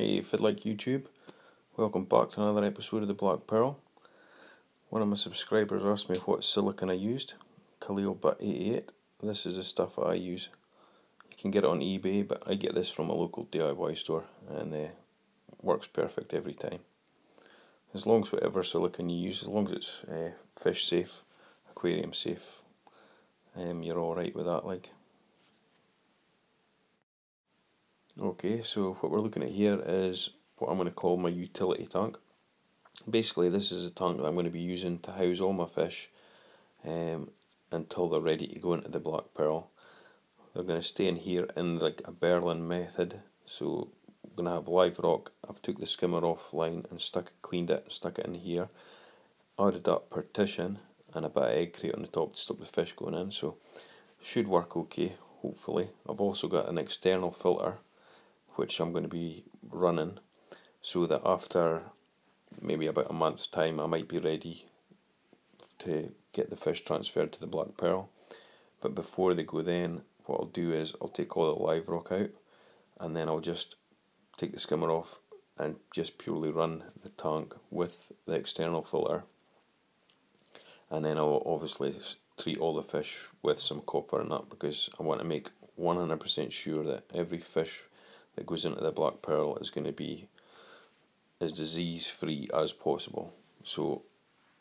Hey, if you'd like YouTube, welcome back to another episode of the Black Pearl. One of my subscribers asked me what silicone I used, Khalil But 88. This is the stuff that I use. You can get it on eBay, but I get this from a local DIY store and it works perfect every time. As long as whatever silicone you use, as long as it's fish safe, aquarium safe, you're alright with that. Okay, so what we're looking at here is what I'm going to call my utility tank. Basically, this is a tank that I'm going to be using to house all my fish until they're ready to go into the Black Pearl. They're going to stay in here in like a Berlin method. So I'm going to have live rock. I've took the skimmer offline and cleaned it, stuck it in here. Added that partition and a bit of egg crate on the top to stop the fish going in. So should work okay, hopefully. I've also got an external filter which I'm going to be running so that after maybe about a month's time I might be ready to get the fish transferred to the Black Pearl. But before they go then, what I'll do is I'll take all the live rock out and then I'll just take the skimmer off and just purely run the tank with the external filter, and then I'll obviously treat all the fish with some copper and that, because I want to make 100% sure that every fish that goes into the Black Pearl is going to be as disease free as possible. So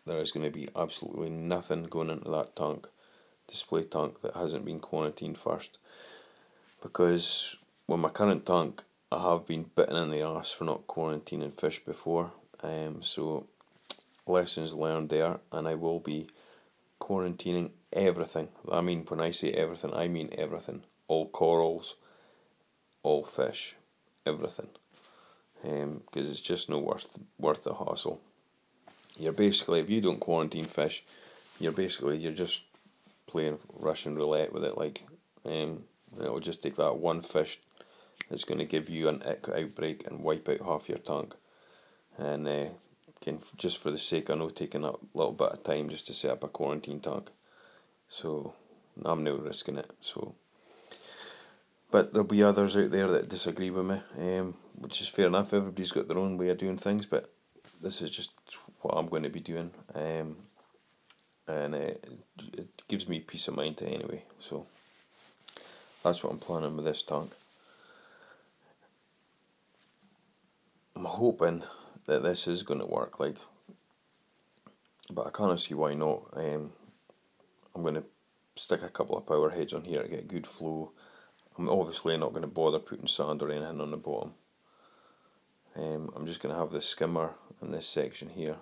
there is going to be absolutely nothing going into that display tank that hasn't been quarantined first, because with my current tank I have been bitten in the arse for not quarantining fish before, so lessons learned there, and I will be quarantining everything. I mean, when I say everything, I mean everything. All corals, all fish, everything, because it's just no worth the hassle. You're basically, if you don't quarantine fish, you're just playing Russian roulette with it. It'll just take that one fish that's going to give you an outbreak and wipe out half your tank, and just for the sake of not taking that little bit of time just to set up a quarantine tank, so I'm now risking it. But there'll be others out there that disagree with me, which is fair enough. Everybody's got their own way of doing things, but this is just what I'm going to be doing, and it gives me peace of mind anyway. So that's what I'm planning with this tank. I'm hoping that this is going to work, but I can't see why not. I'm going to stick a couple of power heads on here to get good flow. I'm obviously not going to bother putting sand or anything on the bottom. I'm just going to have this skimmer in this section here.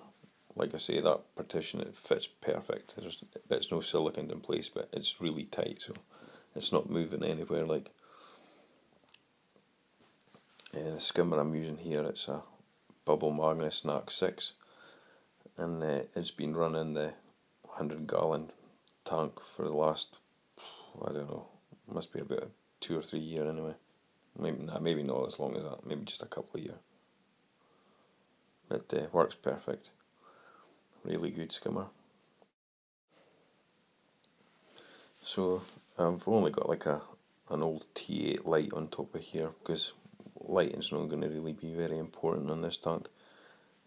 Like I say, that partition, it fits perfect. It's no silicone in place, but it's really tight, so it's not moving anywhere. The skimmer I'm using here, it's a Bubble Magnus NAC 6, and it's been running the 100-gallon tank for the last, I don't know, must be about 2 or 3 years anyway. Maybe not as long as that, maybe just a couple of years. It works perfect. Really good skimmer. So I've only got an old T8 light on top of here, because lighting's not going to really be very important on this tank.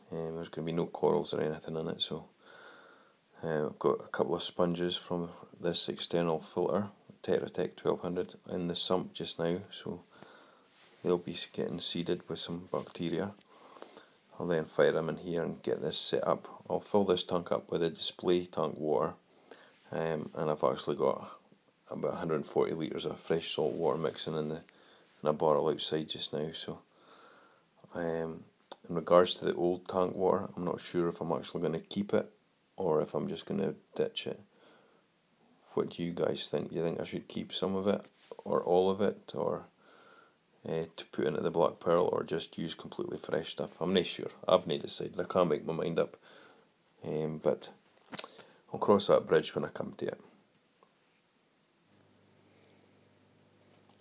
There's going to be no corals or anything in it, so I've got a couple of sponges from this external filter, Tetra Tech 1200, in the sump just now, so they'll be getting seeded with some bacteria. I'll then fire them in here and get this set up. I'll fill this tank up with a display tank water, and I've actually got about 140 litres of fresh salt water mixing in a barrel outside just now. So in regards to the old tank water, I'm not sure if I'm actually going to keep it or if I'm just going to ditch it. What do you guys think? Do you think I should keep some of it or all of it, or to put into the Black Pearl, or just use completely fresh stuff? I'm not sure. I've not decided. I can't make my mind up, but I'll cross that bridge when I come to it.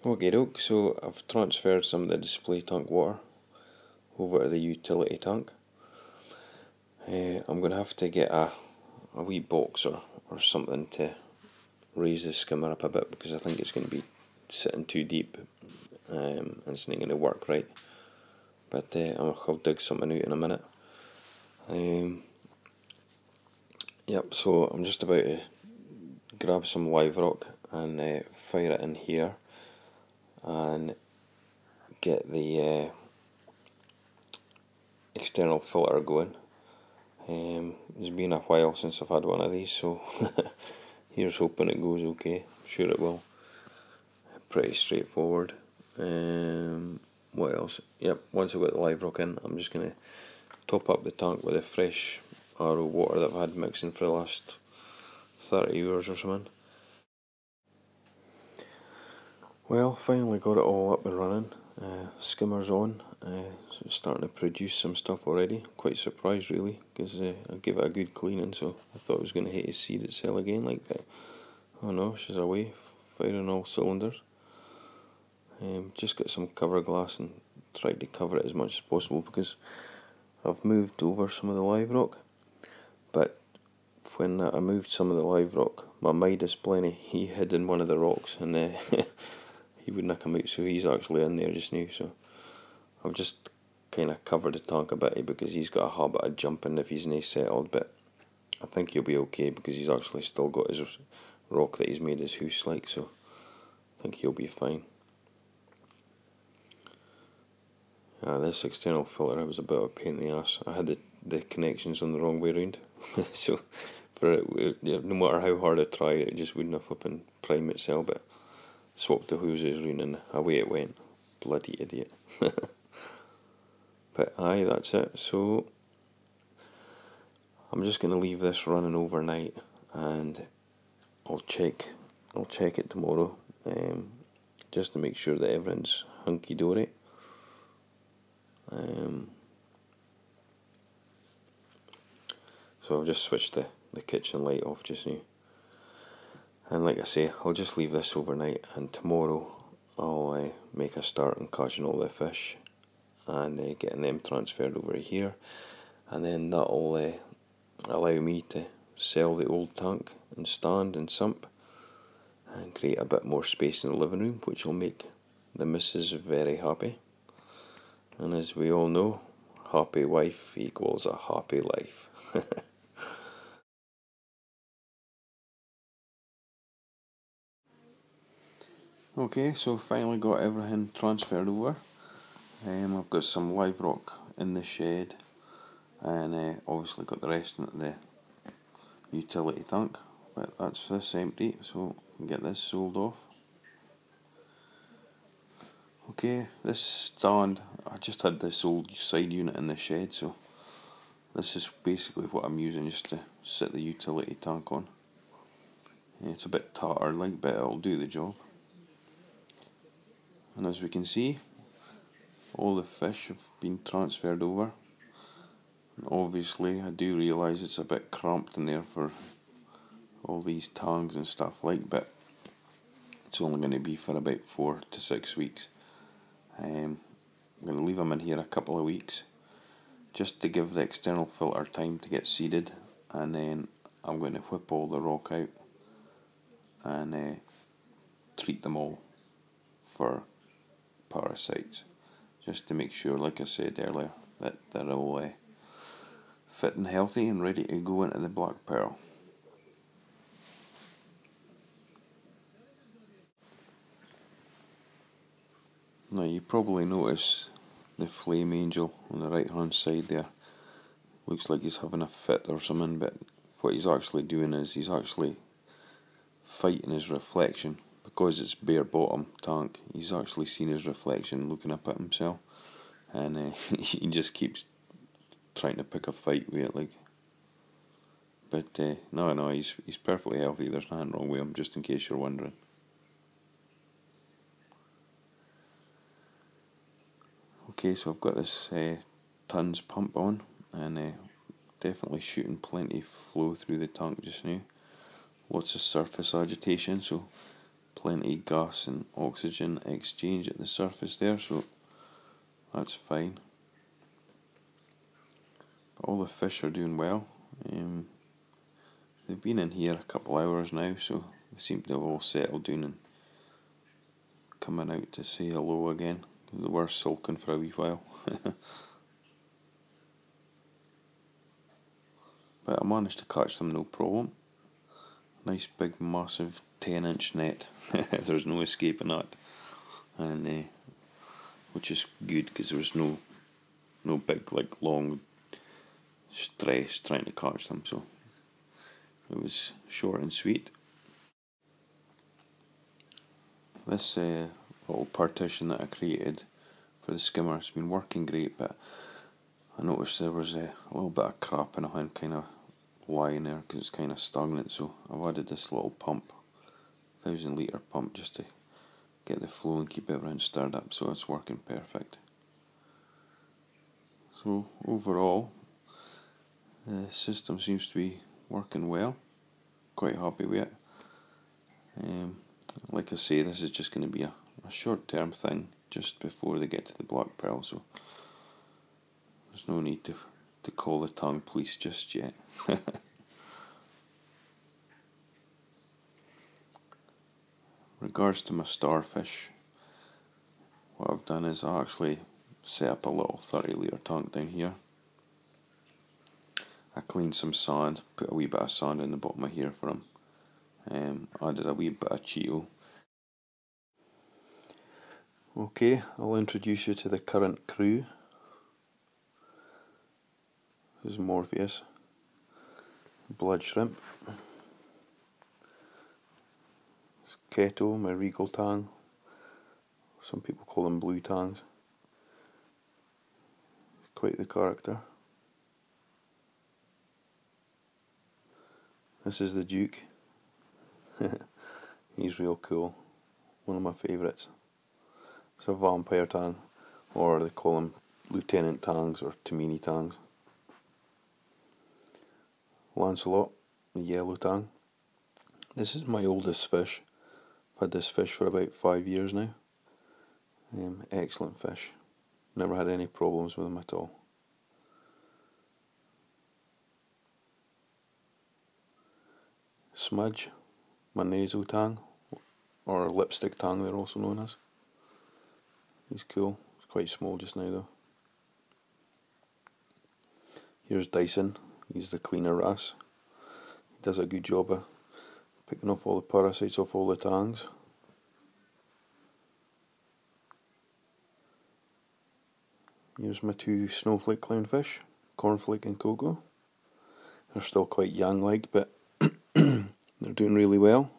Okay doke, so I've transferred some of the display tank water over to the utility tank. I'm going to have to get a wee box or something to raise the skimmer up a bit, because I think it's going to be sitting too deep, and it's not going to work right. but I'll dig something out in a minute. Yep, so I'm just about to grab some live rock and fire it in here and get the external filter going. It's been a while since I've had one of these, so here's hoping it goes okay. I'm sure it will. Pretty straightforward. What else? Yep, once I've got the live rock in, I'm just going to top up the tank with a fresh RO water that I've had mixing for the last 30 hours or something. Well, finally got it all up and running. Skimmer's on, so it's starting to produce some stuff already. Quite surprised really, because I gave it a good cleaning, so I thought it was going to hit his seed itself again like that. Oh no, she's away, firing all cylinders. Just got some cover glass and tried to cover it as much as possible because I've moved over some of the live rock, but when I moved some of the live rock, my Midas Blenny, he hid in one of the rocks and he wouldn't come out, so he's actually in there just now. So I've just kind of covered the tank a bit because he's got a habit of jumping if he's not settled, but I think he'll be okay because he's actually still got his rock that he's made his house like, so I think he'll be fine. This external filter was a bit of a pain in the ass. I had the connections on the wrong way around, so for it, no matter how hard I tried, it just wouldn't have flipping prime itself. But swapped the hoses around and away it went. Bloody idiot. But aye, that's it. So I'm just going to leave this running overnight, and I'll check it tomorrow, just to make sure that everything's hunky dory. So I've just switched the kitchen light off just now, and like I say, I'll just leave this overnight, and tomorrow I'll make a start on catching all the fish and getting them transferred over here, and then that'll allow me to sell the old tank and stand and sump and create a bit more space in the living room, which will make the missus very happy. And as we all know, happy wife equals a happy life. Okay, so finally got everything transferred over. I've got some live rock in the shed, and obviously got the rest in the utility tank, but that's this empty, so I can get this sold off. Okay, this stand, I just had this old side unit in the shed, so this is basically what I'm using just to sit the utility tank on. It's a bit tattered like, but it'll do the job. And as we can see, all the fish have been transferred over. And obviously I do realise it's a bit cramped in there for all these tangs and stuff like, but it's only going to be for about 4 to 6 weeks. I'm going to leave them in here a couple of weeks just to give the external filter time to get seeded, and then I'm going to whip all the rock out and treat them all for parasites, just to make sure, like I said earlier, that they're all fit and healthy and ready to go into the black pearl. Now you probably notice the flame angel on the right hand side there. Looks like he's having a fit or something, but what he's actually doing is he's actually fighting his reflection. Because it's bare bottom tank, he's actually seen his reflection looking up at himself, and he just keeps trying to pick a fight with it like. But no, he's perfectly healthy, there's nothing wrong with him, just in case you're wondering. Okay, so I've got this tons pump on, and definitely shooting plenty of flow through the tank just now. Lots of surface agitation, so plenty gas and oxygen exchange at the surface there, so that's fine. But all the fish are doing well. They've been in here a couple hours now, so they seem to have all settled down and coming out to say hello again. They were sulking for a wee while. But I managed to catch them no problem. Nice big massive 10-inch net. There's no escaping that. And which is good because there was no big like long stress trying to catch them, so it was short and sweet. This little partition that I created for the skimmer has been working great, but I noticed there was a little bit of crap in it kind of lying there because it's kind of stagnant, so I've added this little pump, 1,000 litre pump, just to get the flow and keep everything stirred up, so it's working perfect. So overall, the system seems to be working well. Quite happy with it. Like I say, this is just going to be a short-term thing just before they get to the black pearl, so there's no need to call the tongue police just yet. Regards to my starfish, what I've done is I actually set up a little 30-litre tank down here. I cleaned some sand, put a wee bit of sand in the bottom of here for them. Added a wee bit of Cheeto. Okay, I'll introduce you to the current crew. This is Morpheus, blood shrimp. It's Keto, my regal tang. Some people call them blue tangs. Quite the character. This is the Duke. He's real cool. One of my favourites. It's a vampire tang, or they call them Lieutenant Tangs or Tamini Tangs. Lancelot, the yellow tang. This is my oldest fish. I've had this fish for about 5 years now. Excellent fish. Never had any problems with him at all. Smudge, my nasal tang, or lipstick tang they're also known as. He's cool. He's quite small just now though. Here's Dyson. He's the cleaner wrasse. He does a good job of picking off all the parasites off all the tangs. Here's my two snowflake clownfish, Cornflake and Coco. They're still quite young like, but they're doing really well.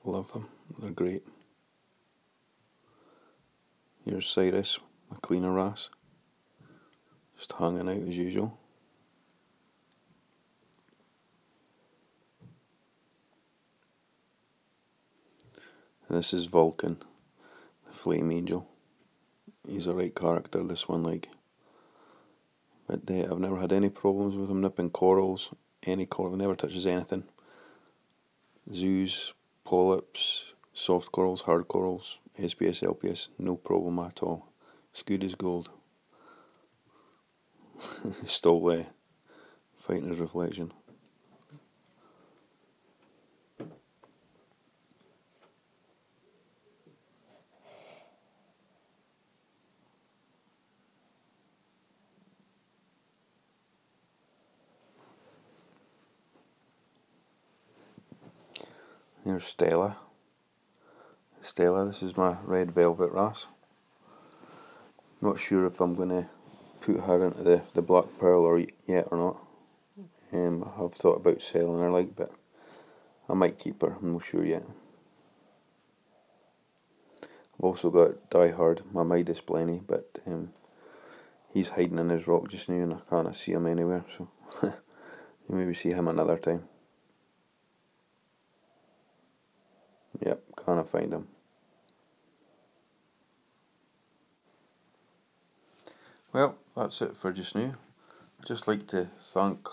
Love them, they're great. Here's Cyrus, my cleaner wrasse, just hanging out as usual. And this is Vulcan, the flame angel. He's a right character, this one like. But I've never had any problems with him nipping corals, any coral, never touches anything. Zoos, polyps, soft corals, hard corals, SPS, LPS, no problem at all. It's good as gold. Still fighting his reflection. Here's Stella. Stella, this is my red velvet wrasse. Not sure if I'm going to put her into the black pearl or yet or not. I have thought about selling her like, but I might keep her, I'm not sure yet. I've also got Die Hard, my Midas Blenny, but he's hiding in his rock just now and I can't see him anywhere, so you maybe see him another time. Yep, can't find him. Well, that's it for just now. I'd just like to thank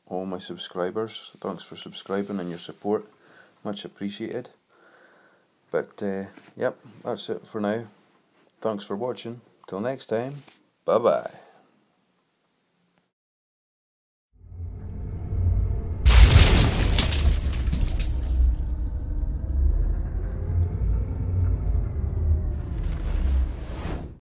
all my subscribers. Thanks for subscribing and your support. Much appreciated. But, yep, that's it for now. Thanks for watching. Till next time, bye-bye.